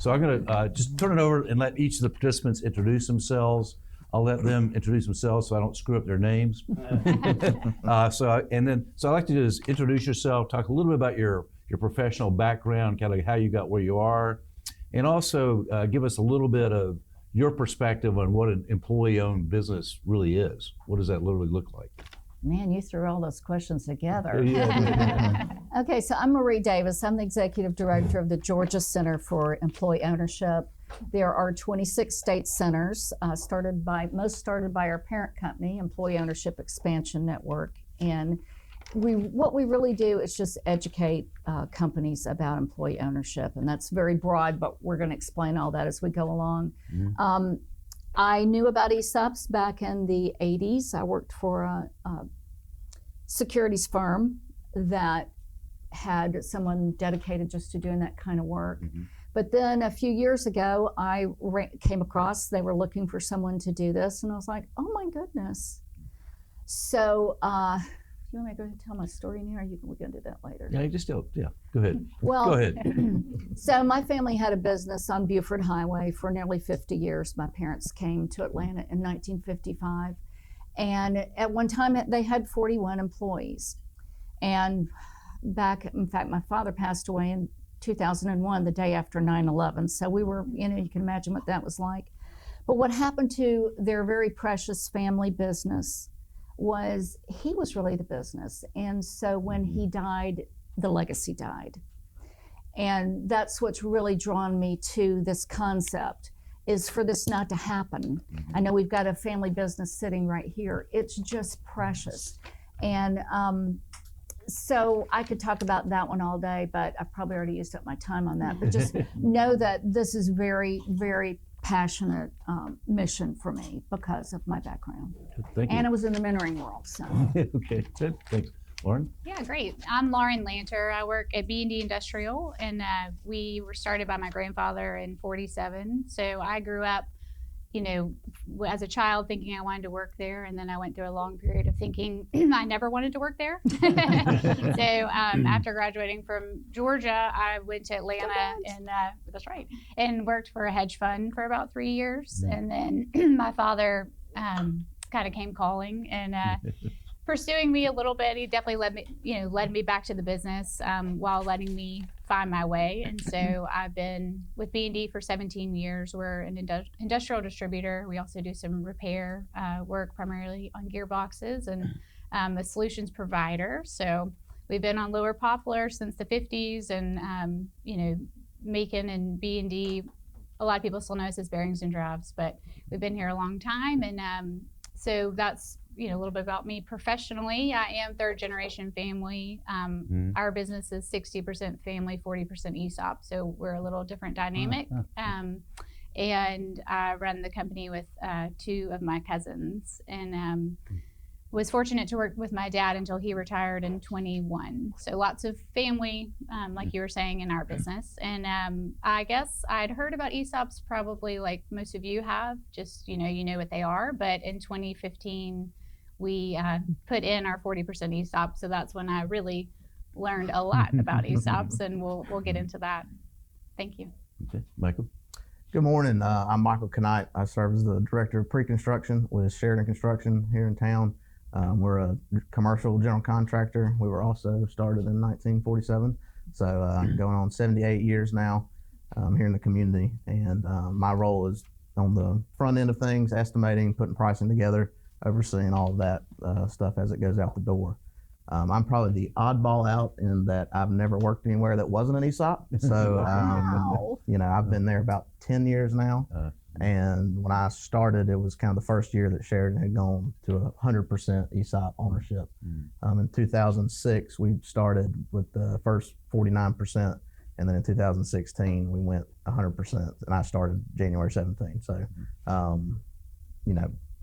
So I'm going to just turn it over and let each of the participants introduce themselves. I'll let them introduce themselves so I don't screw up their names. So I'd like to just introduce yourself, talk a little bit about your professional background, kind of how you got where you are, and also give us a little bit of your perspective on what an employee-owned business really is. What does that literally look like? Man, you threw all those questions together. Yeah. Okay, so I'm Marie Davis. I'm the Executive Director of the Georgia Center for Employee Ownership. There are 26 state centers, most started by our parent company, Employee Ownership Expansion Network. And what we really do is just educate companies about employee ownership. And that's very broad, but we're going to explain all that as we go along. Mm-hmm. I knew about ESOPs back in the 80s. I worked for a securities firm that had someone dedicated just to doing that kind of work. Mm-hmm. But then a few years ago, I came across, they were looking for someone to do this, and I was like, oh my goodness. So, you want me to go ahead and tell my story now, or we're going to do that later? Yeah, go ahead. Well, go ahead. So my family had a business on Buford Highway for nearly 50 years. My parents came to Atlanta in 1955. And at one time, they had 41 employees. And in fact, my father passed away in 2001, the day after 9/11. So we were, you can imagine what that was like. But what happened to their very precious family business was he was really the business. And so when he died, the legacy died. And that's what's really drawn me to this concept, is for this not to happen. I know we've got a family business sitting right here. It's just precious. And so I could talk about that one all day, but I've probably already used up my time on that. But just know that this is very, very passionate mission for me because of my background. Thank you. And I was in the mentoring world. So. Okay, good. Thanks. Lauren? Yeah, great. I'm Lauren Lanter. I work at B&D Industrial, and we were started by my grandfather in 47. So I grew up, as a child thinking I wanted to work there, and then I went through a long period of thinking I never wanted to work there. So after graduating from Georgia, I went to Atlanta, and that's right, and worked for a hedge fund for about 3 years. And then my father kind of came calling and pursuing me a little bit. He definitely led me back to the business while letting me find my way. And so I've been with B&D for 17 years. We're an industrial distributor. We also do some repair work, primarily on gearboxes, and a solutions provider. So we've been on Lower Poplar since the 50s, and Macon and B&D, a lot of people still know us as bearings and drives, but we've been here a long time. And so that's a little bit about me professionally. I am third generation family. Our business is 60% family, 40% ESOP. So we're a little different dynamic. And I run the company with two of my cousins, and was fortunate to work with my dad until he retired in 21. So lots of family, like you were saying, in our business. And I guess I'd heard about ESOPs probably like most of you have, just, you know what they are. But in 2015, we put in our 40% ESOP. So that's when I really learned a lot about ESOPs, and we'll get into that. Thank you. Okay, Michael. Good morning. I'm Michael Knight. I serve as the Director of Pre-Construction with Sheridan Construction here in town. We're a commercial general contractor. We were also started in 1947, so going on 78 years now here in the community. And my role is on the front end of things, estimating, putting pricing together, overseeing all of that stuff as it goes out the door. I'm probably the oddball out in that I've never worked anywhere that wasn't an ESOP. So, I've been there about 10 years now. And when I started, it was kind of the first year that Sheridan had gone to 100% ESOP ownership. In 2006, we started with the first 49%. And then in 2016, we went 100%. And I started January 17. So,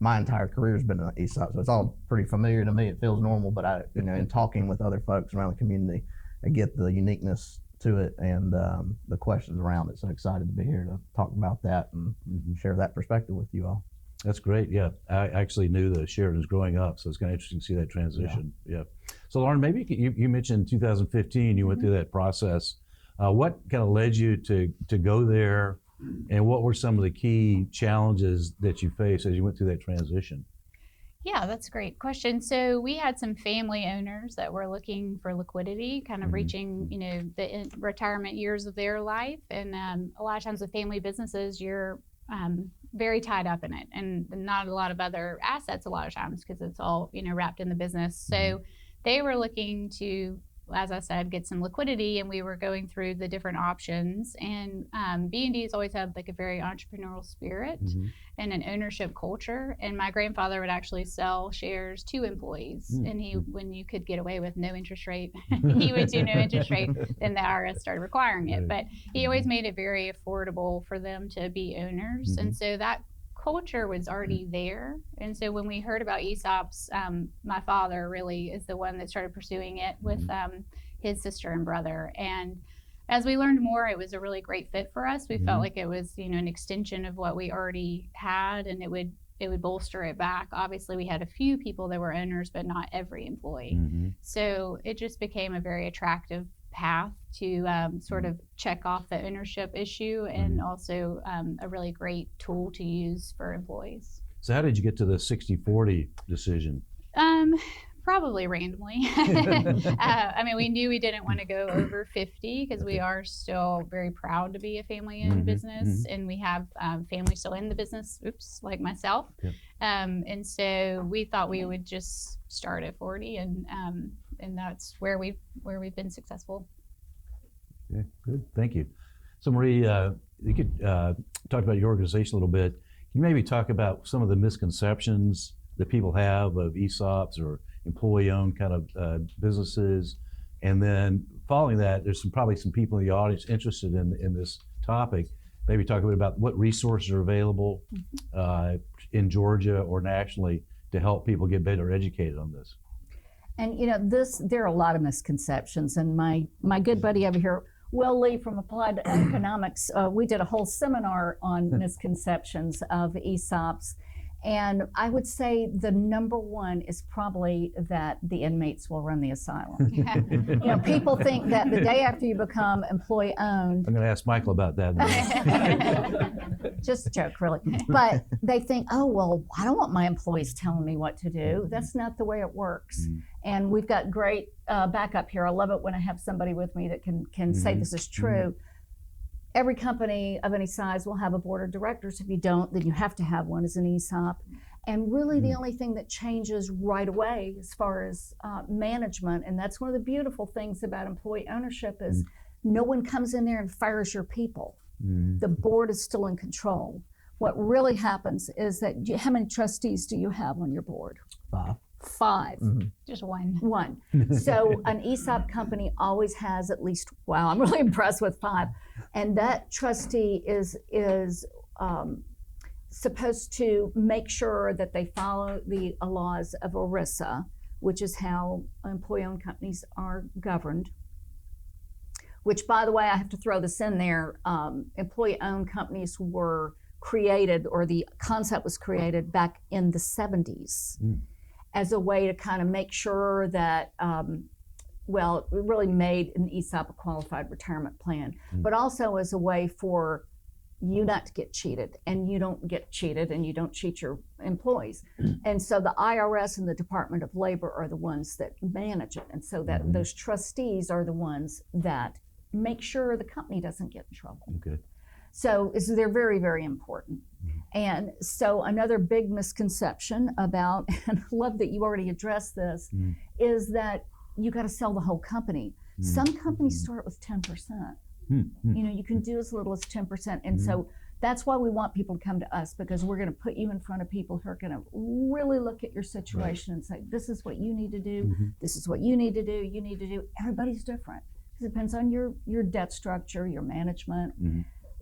my entire career has been an ESOP, so it's all pretty familiar to me. It feels normal, but in talking with other folks around the community, I get the uniqueness to it and the questions around it. So excited to be here to talk about that and share that perspective with you all. That's great. Yeah, I actually knew the Sheridans growing up, so it's kind of interesting to see that transition. Yeah. So Lauren, maybe you mentioned 2015, you went through that process What kind of led you to go there, and what were some of the key challenges that you faced as you went through that transition? Yeah, that's a great question. So we had some family owners that were looking for liquidity, kind of reaching, the retirement years of their life. And a lot of times with family businesses, you're very tied up in it and not a lot of other assets a lot of times because it's all, wrapped in the business. So they were looking to, as I said, get some liquidity, and we were going through the different options. And B&D's always had like a very entrepreneurial spirit and an ownership culture. And my grandfather would actually sell shares to employees, and when you could get away with no interest rate, he would do no interest rate. Then the IRS started requiring it, but he always made it very affordable for them to be owners, and so that culture was already there. And so when we heard about ESOPs, my father really is the one that started pursuing it with his sister and brother. And as we learned more, it was a really great fit for us. We felt like it was, an extension of what we already had, and it would bolster it back. Obviously, we had a few people that were owners, but not every employee. So it just became a very attractive path to sort of check off the ownership issue, and also a really great tool to use for employees. So how did you get to the 60-40 decision? Probably randomly. I mean, we knew we didn't want to go over 50 because we are still very proud to be a family-owned business, and we have family still in the business, like myself. And so we thought we would just start at 40, and that's where we've been successful. Okay, good. Thank you. So Marie, you could talk about your organization a little bit. Can you maybe talk about some of the misconceptions that people have of ESOPs or employee-owned kind of businesses? And then following that, there's probably some people in the audience interested in this topic. Maybe talk a bit about what resources are available in Georgia or nationally to help people get better educated on this. And there are a lot of misconceptions. And my good buddy over here, Will Lee from Applied Economics, we did a whole seminar on misconceptions of ESOPs. And I would say the number one is probably that the inmates will run the asylum. People think that the day after you become employee-owned. I'm going to ask Michael about that. Just a joke, really. But they think, oh, well, I don't want my employees telling me what to do. That's not the way it works. And we've got great backup here. I love it when I have somebody with me that can say this is true. Every company of any size will have a board of directors. If you don't, then you have to have one as an ESOP. And really the only thing that changes right away as far as management, and that's one of the beautiful things about employee ownership, is no one comes in there and fires your people. The board is still in control. What really happens is that, how many trustees do you have on your board? 5. Just one. So an ESOP company always has at least, wow, I'm really impressed with 5. And that trustee is supposed to make sure that they follow the laws of ERISA, which is how employee-owned companies are governed. Which, by the way, I have to throw this in there, employee-owned companies were created, or the concept was created back in the 70s. As a way to kind of make sure that, it really made an ESOP a qualified retirement plan, but also as a way for you not to get cheated, and you don't get cheated, and you don't cheat your employees. And so the IRS and the Department of Labor are the ones that manage it. And so that those trustees are the ones that make sure the company doesn't get in trouble. Okay. So they're very, very important. And so another big misconception about, and I love that you already addressed this, is that you got to sell the whole company. Some companies start with 10%. You can do as little as 10%. And so that's why we want people to come to us, because we're going to put you in front of people who are going to really look at your situation and say, this is what you need to do. This is what you need to do. You need to do. Everybody's different. It depends on your debt structure, your management.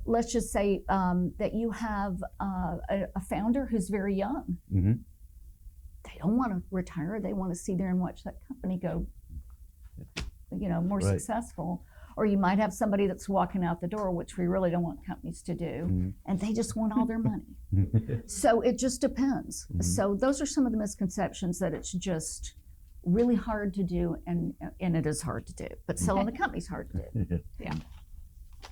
Let's just say that you have a founder who's very young. They don't want to retire. They want to see there and watch that company go, more successful. Or you might have somebody that's walking out the door, which we really don't want companies to do, and they just want all their money. So it just depends. So those are some of the misconceptions, that it's just really hard to do, and it is hard to do. But selling the company's hard to do.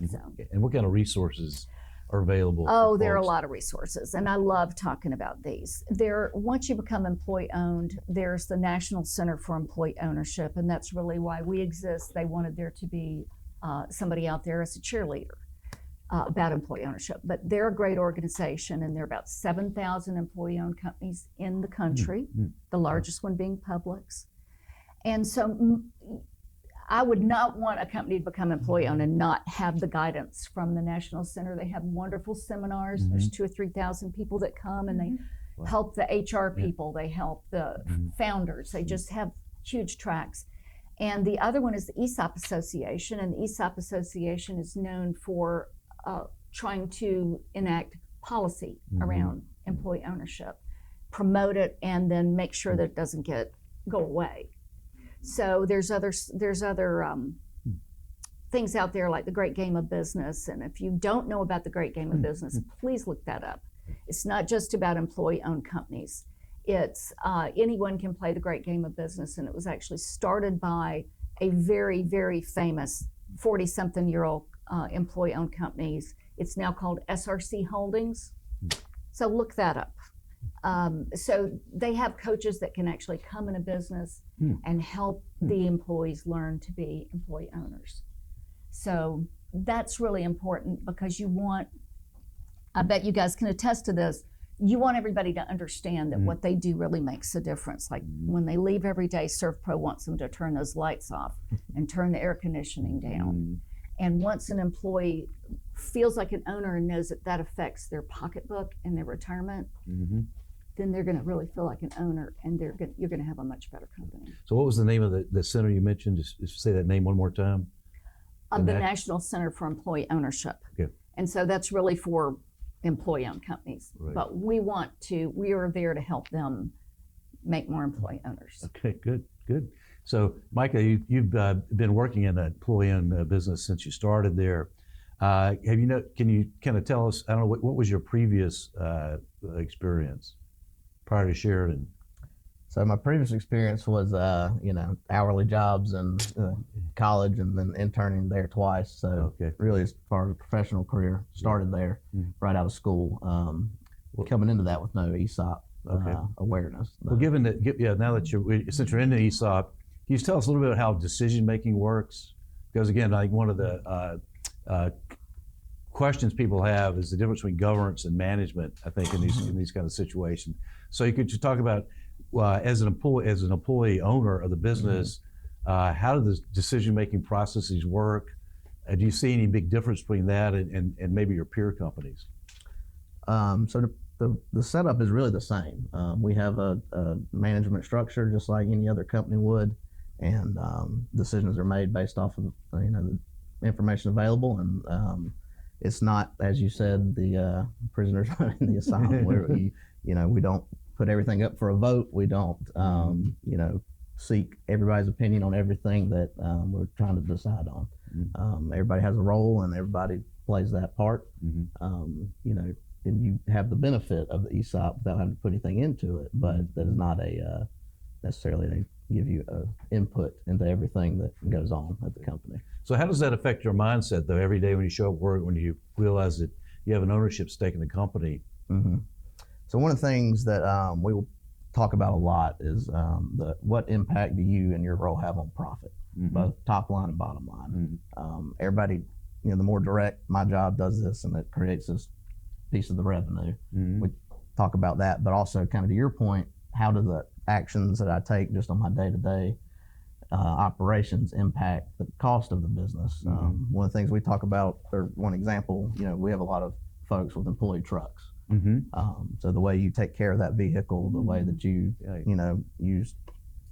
So. And what kind of resources are available? Oh, for there are a folks? lot of resources, and I love talking about these. Once you become employee owned, there's the National Center for Employee Ownership, and that's really why we exist. They wanted there to be somebody out there as a cheerleader about employee ownership. But they're a great organization, and there are about 7,000 employee-owned companies in the country, the largest one being Publix. And so I would not want a company to become employee-owned and not have the guidance from the National Center. They have wonderful seminars. There's 2,000 or 3,000 people that come, and they help the HR people. They help the founders. They just have huge tracks. And the other one is the ESOP Association, and the ESOP Association is known for trying to enact policy around employee ownership, promote it, and then make sure that it doesn't go away. So there's other things out there like the Great Game of Business, and if you don't know about the Great Game of Business, please look that up. It's not just about employee-owned companies. It's anyone can play the Great Game of Business, and it was actually started by a very, very famous 40-something-year-old employee-owned companies. It's now called SRC Holdings. So look that up. So they have coaches that can actually come in a business and help the employees learn to be employee owners. So that's really important because I bet you guys can attest to this, you want everybody to understand that what they do really makes a difference. Like when they leave every day, ServPro wants them to turn those lights off and turn the air conditioning down. And once an employee feels like an owner and knows that that affects their pocketbook and their retirement, then they're going to really feel like an owner, and you're going to have a much better company. So what was the name of the center you mentioned? Just say that name one more time. The National Center for Employee Ownership. Okay. And so that's really for employee-owned companies. Right. But we are there to help them make more employee owners. Okay, good. So Micah, you've been working in an employee-owned business since you started there. Can you kind of tell us, I don't know, what was your previous experience prior to Sheridan? So my previous experience was, hourly jobs and college, and then interning there twice. So really, as far as a professional career, started there right out of school. Coming into that with no ESOP awareness. Well, now that since you're in the ESOP, can you tell us a little bit about how decision making works? Because again, like one of the questions people have is the difference between governance and management, I think, in these kind of situations. So you could just talk about as an employee owner of the business, how do the decision-making processes work? Do you see any big difference between that and maybe your peer companies? So the setup is really the same. We have a management structure just like any other company would, and decisions are made based off of the information available, and it's not, as you said, the prisoners in the asylum where we don't put everything up for a vote. We don't seek everybody's opinion on everything that we're trying to decide on. Everybody has a role, and everybody plays that part. And you have the benefit of the ESOP without having to put anything into it, but that is not necessarily they give you input into everything that goes on at the company. So how does that affect your mindset, though, every day when you show up work, when you realize that you have an ownership stake in the company? So one of the things that we will talk about a lot is what impact do you and your role have on profit, both top line and bottom line. Everybody, the more direct my job does this, and it creates this piece of the revenue. We talk about that, but also kind of to your point, how do the actions that I take just on my day-to-day operations impact the cost of the business? One of the things we talk about, or one example, we have a lot of folks with employee trucks. So the way you take care of that vehicle, the way that you use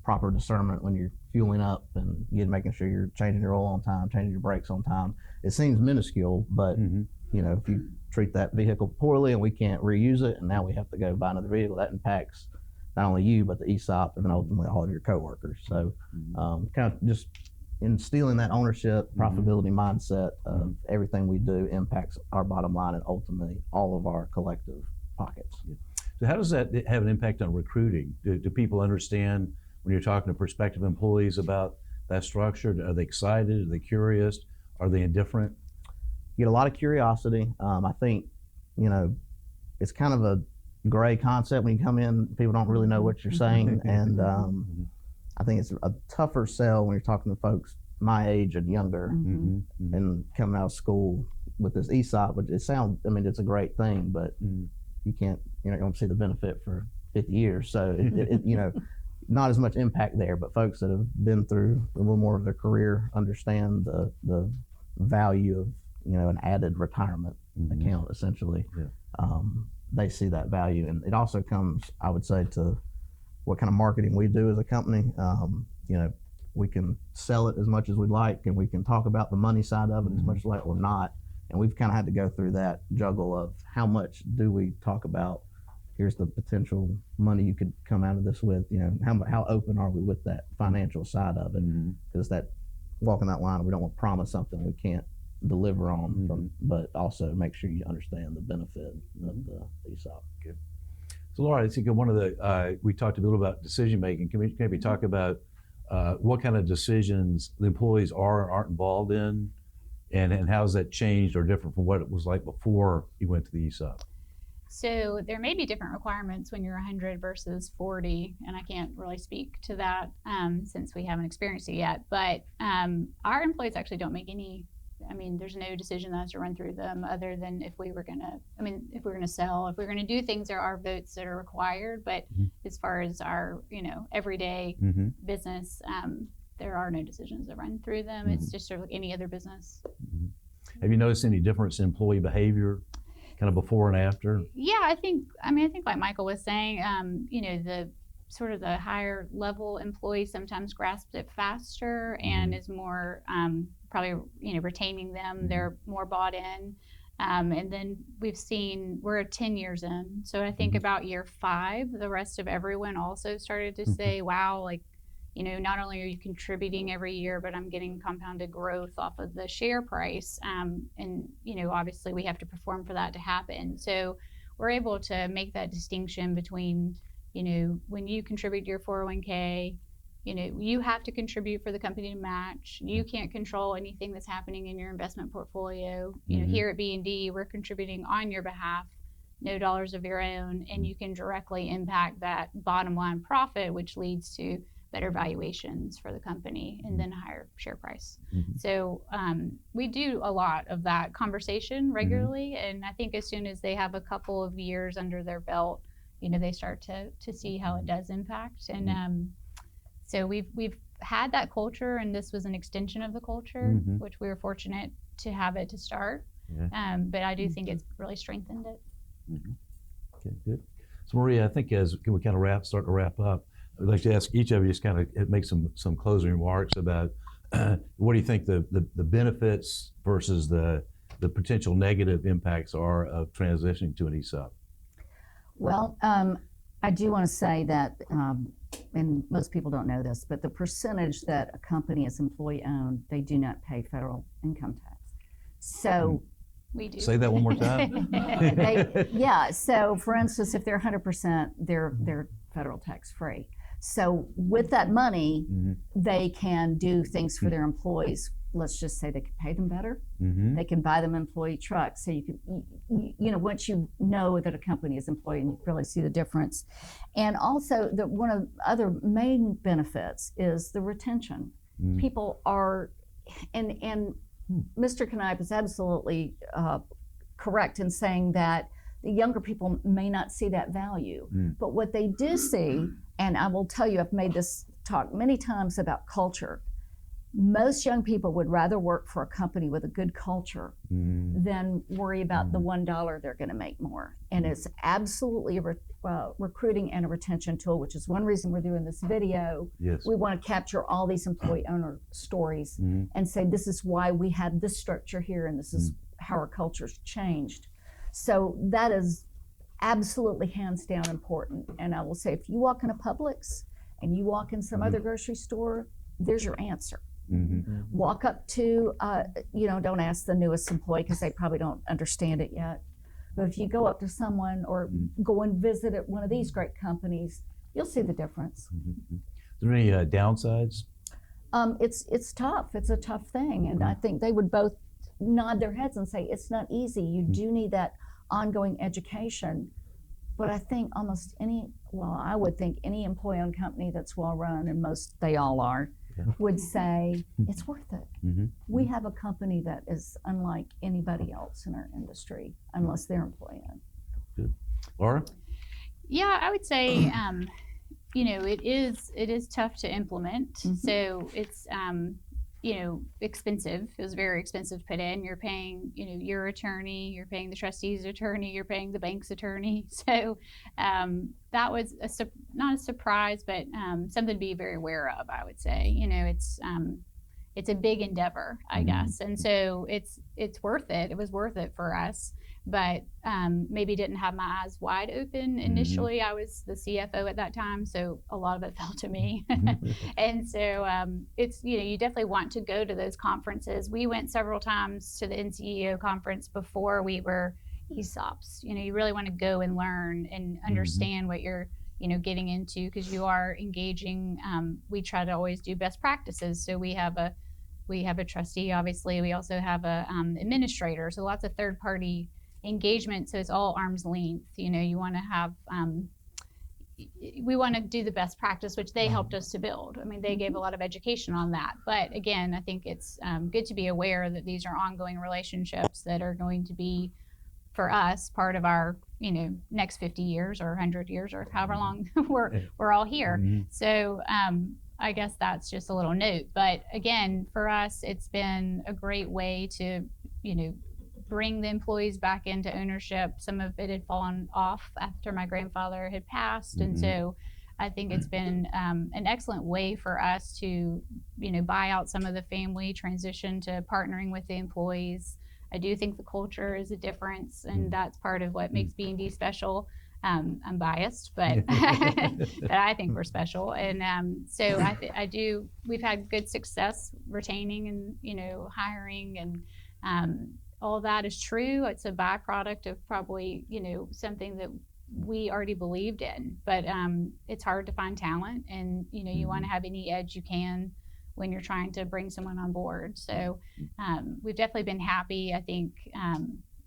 proper discernment when you're fueling up and making sure you're changing your oil on time, changing your brakes on time. It seems minuscule, but if you treat that vehicle poorly and we can't reuse it, and now we have to go buy another vehicle, that impacts not only you, but the ESOP, and then ultimately all of your coworkers. So kind of just instilling that ownership, profitability mindset of everything we do impacts our bottom line and ultimately all of our collective pockets. So how does that have an impact on recruiting? Do people understand when you're talking to prospective employees about that structure? Are they excited? Are they curious? Are they indifferent? get a lot of curiosity. I think, you know, it's kind of a gray concept when you come in. People don't really know what you're saying, and I think it's a tougher sell when you're talking to folks my age and younger, and coming out of school with this ESOP. But I mean, it's a great thing, but you can't, you know, you don't see the benefit for 50 years. So you know, not as much impact there. But folks that have been through a little more of their career understand the value of, you know, an added retirement account essentially. They see that value, and it also comes, I would say, to what kind of marketing we do as a company. You know, we can sell it as much as we'd like, and we can talk about the money side of it as much as like or not. And we've kind of had to go through that juggle of how much do we talk about, here's the potential money you could come out of this with, you know, how open are we with that financial side of it? Because that walking that line, we don't want to promise something we can't deliver on, but also make sure you understand the benefit of the ESOP. Good. So Laura, I think one of the, we talked a little about decision making. Can we maybe talk about what kind of decisions the employees are or aren't involved in, and how has that changed or different from what it was like before you went to the ESOP? So there may be different requirements when you're 100 versus 40, and I can't really speak to that since we haven't experienced it yet. But our employees actually don't make any. I mean, there's no decision that has to run through them other than if we were gonna. I mean, if we're gonna sell, if we're gonna do things, there are votes that are required. But as far as our, you know, everyday business, there are no decisions that run through them. It's just sort of like any other business. Have you noticed any difference in employee behavior, kind of before and after? Yeah, I think like Michael was saying, you know, the sort of the higher level employee sometimes grasps it faster and is more probably, you know, retaining them. They're more bought in. And then we're 10 years in. So I think about year 5, the rest of everyone also started to say, wow, like, you know, not only are you contributing every year, but I'm getting compounded growth off of the share price. And, you know, obviously we have to perform for that to happen. So we're able to make that distinction between, you know, when you contribute to your 401k, you know, you have to contribute for the company to match. You can't control anything that's happening in your investment portfolio. You know, here at B&D, we're contributing on your behalf, no dollars of your own, and you can directly impact that bottom line profit, which leads to better valuations for the company and then higher share price. So we do a lot of that conversation regularly, and I think as soon as they have a couple of years under their belt, you know, they start to see how it does impact. And so we've had that culture, and this was an extension of the culture, which we were fortunate to have it to start. But I do think it's really strengthened it. Okay, good. So Maria, I think as we kind of start to wrap up, I'd like to ask each of you just kind of make some closing remarks about what do you think the benefits versus the potential negative impacts are of transitioning to an ESOP? Well, I do want to say that, and most people don't know this, but the percentage that a company is employee owned, they do not pay federal income tax. So we do. Say that one more time. Yeah. So for instance, if they're 100%, they're federal tax free. So with that money, they can do things for their employees. Let's just say they can pay them better. They can buy them employee trucks. So you can, you know, once you know that a company is employee, and you really see the difference. And also, one of the other main benefits is the retention. People are, and Mr. Knipe is absolutely correct in saying that the younger people may not see that value. But what they do see, and I will tell you, I've made this talk many times about culture. Most young people would rather work for a company with a good culture than worry about the $1 they're going to make more. And it's absolutely a recruiting and a retention tool, which is one reason we're doing this video. Yes. We want to capture all these employee owner stories and say, this is why we had this structure here, and this is how our culture's changed. So that is absolutely hands down important. And I will say, if you walk in a Publix and you walk in some other grocery store, there's your answer. Walk up to, you know, don't ask the newest employee because they probably don't understand it yet. But if you go up to someone or go and visit at one of these great companies, you'll see the difference. Is there any downsides? It's tough. It's a tough thing. And I think they would both nod their heads and say it's not easy. You do need that ongoing education. But I think almost I would think any employee-owned company that's well-run, and most they all are, would say it's worth it. We have a company that is unlike anybody else in our industry, unless they're employee-owned. Good. Laura? Yeah, I would say, it is tough to implement. So it's, expensive. It was very expensive to put in. You're paying, your attorney, you're paying the trustee's attorney, you're paying the bank's attorney. So that was not a surprise, but something to be very aware of, I would say. It's a big endeavor, I guess. And so it's worth it. It was worth it for us. But maybe didn't have my eyes wide open initially. I was the CFO at that time, so a lot of it fell to me. And so it's, you definitely want to go to those conferences. We went several times to the NCEO conference before we were ESOPs. You really want to go and learn and understand what you're, getting into, because you are engaging. We try to always do best practices. So we have a trustee, obviously. We also have a administrator. So lots of third-party engagement, so it's all arm's length. You want to have we want to do the best practice, which they helped us to build. I mean, they gave a lot of education on that. But again, I think it's good to be aware that these are ongoing relationships that are going to be, for us, part of our next 50 years or 100 years or however long we're all here. So I guess that's just a little note. But again, for us, it's been a great way to bring the employees back into ownership. Some of it had fallen off after my grandfather had passed. And so I think it's been an excellent way for us to, buy out some of the family, transition to partnering with the employees. I do think the culture is a difference, and that's part of what makes B&D special. I'm biased, but but I think we're special. And so I do, we've had good success retaining and, hiring, and all of that is true. It's a byproduct of probably, something that we already believed in, but it's hard to find talent, and, you want to have any edge you can when you're trying to bring someone on board. So we've definitely been happy. I think,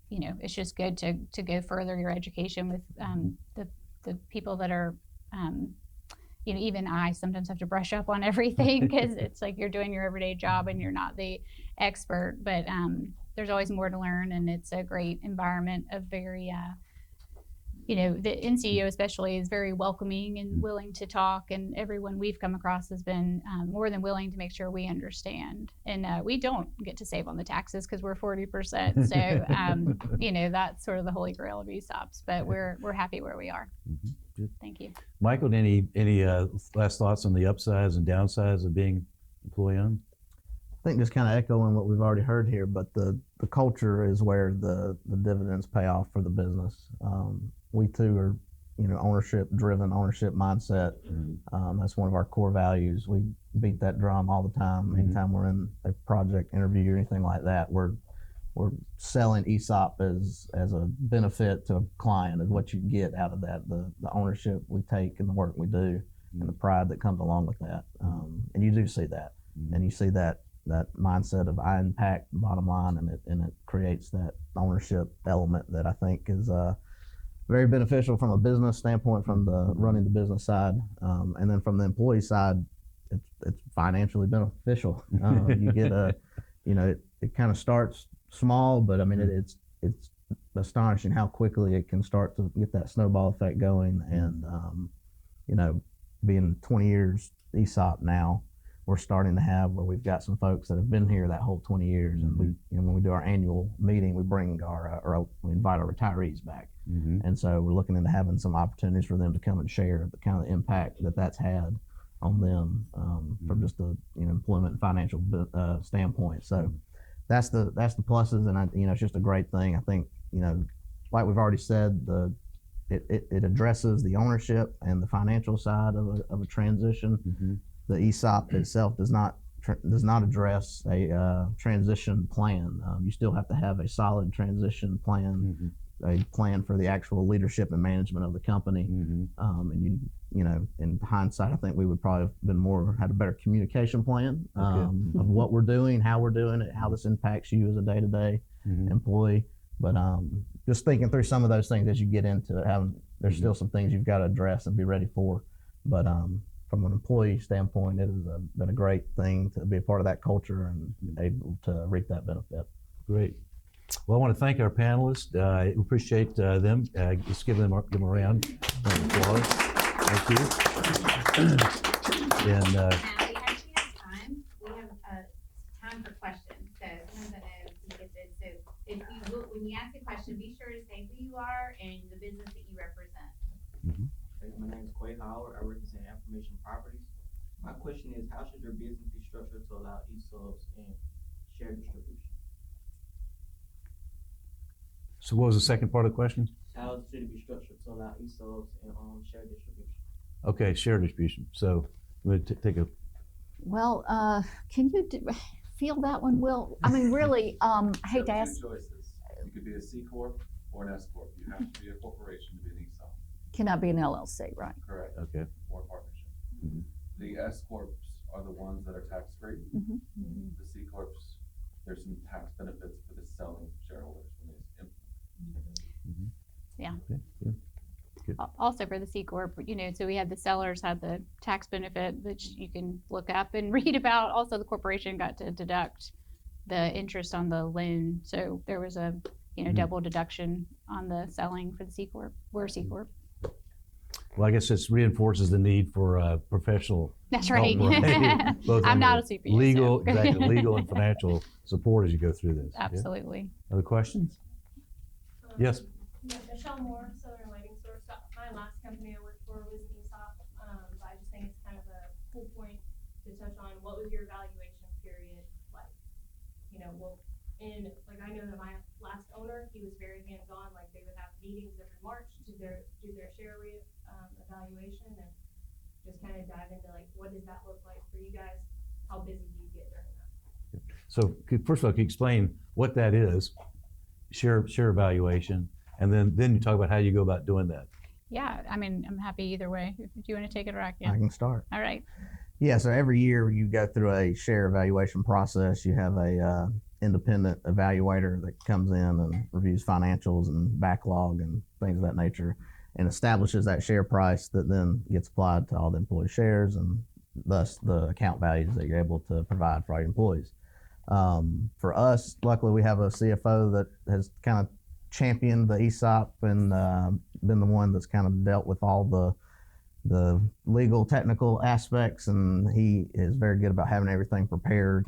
it's just good to go further your education with the people that are, even I sometimes have to brush up on everything, because it's like you're doing your everyday job and you're not the expert, but there's always more to learn, and it's a great environment of very, the NCEO especially is very welcoming and willing to talk, and everyone we've come across has been more than willing to make sure we understand. And we don't get to save on the taxes because we're 40%. So, that's sort of the holy grail of ESOPs, but we're happy where we are. Good. Thank you. Michael, any last thoughts on the upsides and downsides of being employee-owned? I think just kind of echoing what we've already heard here, but the culture is where the dividends pay off for the business. We too are, ownership driven, ownership mindset. That's one of our core values. We beat that drum all the time. Anytime we're in a project interview or anything like that, we're selling ESOP as a benefit to a client, of what you get out of that, the ownership we take and the work we do, and the pride that comes along with that. And you do see that, and you see that mindset of I impact the bottom line, and it creates that ownership element that I think is very beneficial from a business standpoint, from the running the business side, and then from the employee side, it's financially beneficial. You get it kind of starts small, but I mean it's astonishing how quickly it can start to get that snowball effect going. And being 20 years ESOP now, we're starting to have where we've got some folks that have been here that whole 20 years, and we, when we do our annual meeting, we bring we invite our retirees back, and so we're looking into having some opportunities for them to come and share the kind of impact that's had on them from just the employment and financial standpoint. So that's the pluses, and it's just a great thing. I think like we've already said, it addresses the ownership and the financial side of a transition. The ESOP itself does not address a transition plan. You still have to have a solid transition plan a plan for the actual leadership and management of the company. And you know, in hindsight, I think we would probably have been had a better communication plan of what we're doing, how we're doing it, how this impacts you as a day-to-day employee. But just thinking through some of those things as you get into it, there's still some things you've got to address and be ready for. But from an employee standpoint, it has been a great thing to be a part of that culture and able to reap that benefit. Great. Well, I want to thank our panelists. I appreciate them. Just give them a round of applause. Thank you. And We actually have time. We have time for questions. So sometimes I know you get this. So if you when you ask a question, be sure to say who you are and the business that you represent. My name is Quay Howard. I represent Affirmation Properties. My question is, how should your business be structured to allow ESOPs and share distribution? so what was the second part of the question? How should it be structured to allow ESOPs and share distribution? Okay, share distribution. So I'm going to take a, Well, can you feel that one, Will? I mean, really, I hate to You have ask, two choices. You could be a C Corp or an S Corp. You have to be a corporation to be an ESOP. cannot be an LLC, right? Correct. okay. Or partnership. Mhm. The S Corps are the ones that are tax free. Mhm. The C Corps, there's some tax benefits for the selling shareholders when they implement. Okay, good. Also for the C Corp, so we had the sellers had the tax benefit, which you can look up and read about. Also, the corporation got to deduct the interest on the loan. So there was a, double deduction on the selling for the C Corp. We're a C Corp. Well, I guess this reinforces the need for professional That's help, right. right? Both I'm on not the a CPA. legal, so. exactly, legal and financial support as you go through this. Yeah. Absolutely. Other questions? Yes. Yeah, Michelle Moore, Southern Lighting Source. My last company I worked for was an ESOP. But I just think it's kind of a cool point to touch on. What was your evaluation period like? I know that my last owner, he was very hands-on. Like they would have meetings every March to do their share evaluation and just kind of dive into what does that look like for you guys? How busy do you get during that? So first of all, can you explain what that is, share evaluation, and then you talk about how you go about doing that. Yeah, I mean, I'm happy either way. If you want to take it or I can. I can start. All right. Yeah, so every year you go through a share evaluation process. You have a independent evaluator that comes in and reviews financials and backlog and things of that nature and establishes that share price that then gets applied to all the employee shares and thus the account values that you're able to provide for all your employees. For us, luckily we have a CFO that has kind of championed the ESOP and been the one that's kind of dealt with all the legal technical aspects, and he is very good about having everything prepared.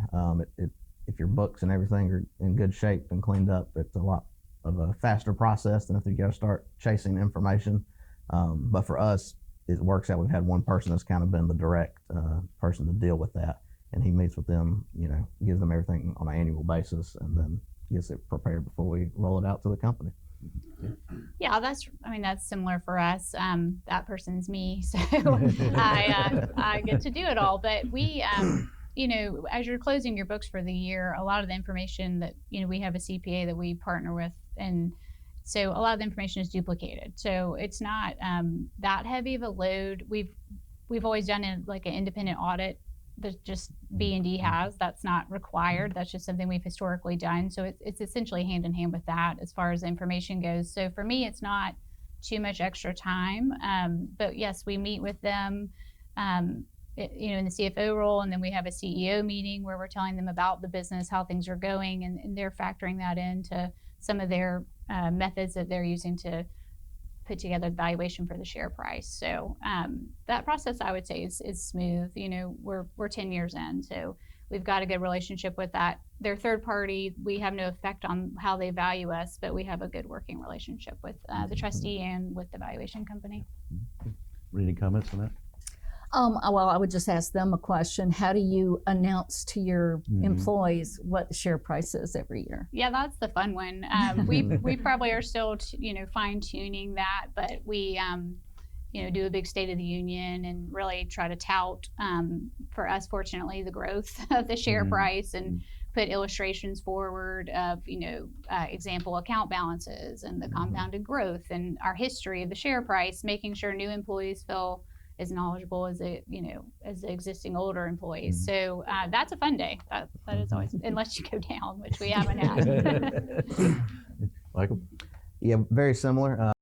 If your books and everything are in good shape and cleaned up, it's a lot of a faster process than if you got to start chasing information. But for us, it works out. We've had one person that's kind of been the direct person to deal with that, and he meets with them, gives them everything on an annual basis, and then gets it prepared before we roll it out to the company. Yeah, that's similar for us. That person's me, so I get to do it all. But we, as you're closing your books for the year, a lot of the information that, we have a CPA that we partner with, and so a lot of the information is duplicated. So it's not that heavy of a load. We've always done an independent audit that just B&D has. That's not required. That's just something we've historically done. So it's essentially hand in hand with that as far as information goes. So for me, it's not too much extra time. But yes, we meet with them, in the CFO role, and then we have a CEO meeting where we're telling them about the business, how things are going, and they're factoring that into some of their methods that they're using to put together the valuation for the share price. So that process, I would say, is smooth. We're 10 years in, so we've got a good relationship with that. They're third party. We have no effect on how they value us, but we have a good working relationship with the trustee and with the valuation company. Any comments on that? Well, I would just ask them a question. How do you announce to your employees what the share price is every year? Yeah, that's the fun one. We probably are still, fine tuning that, but we, do a big State of the Union and really try to tout, for us, fortunately, the growth of the share price and put illustrations forward of, example account balances and the compounded growth and our history of the share price, making sure new employees feel as knowledgeable as the existing older employees. So that's a fun day. That is always, unless you go down, which we haven't had. Michael? Yeah, very similar.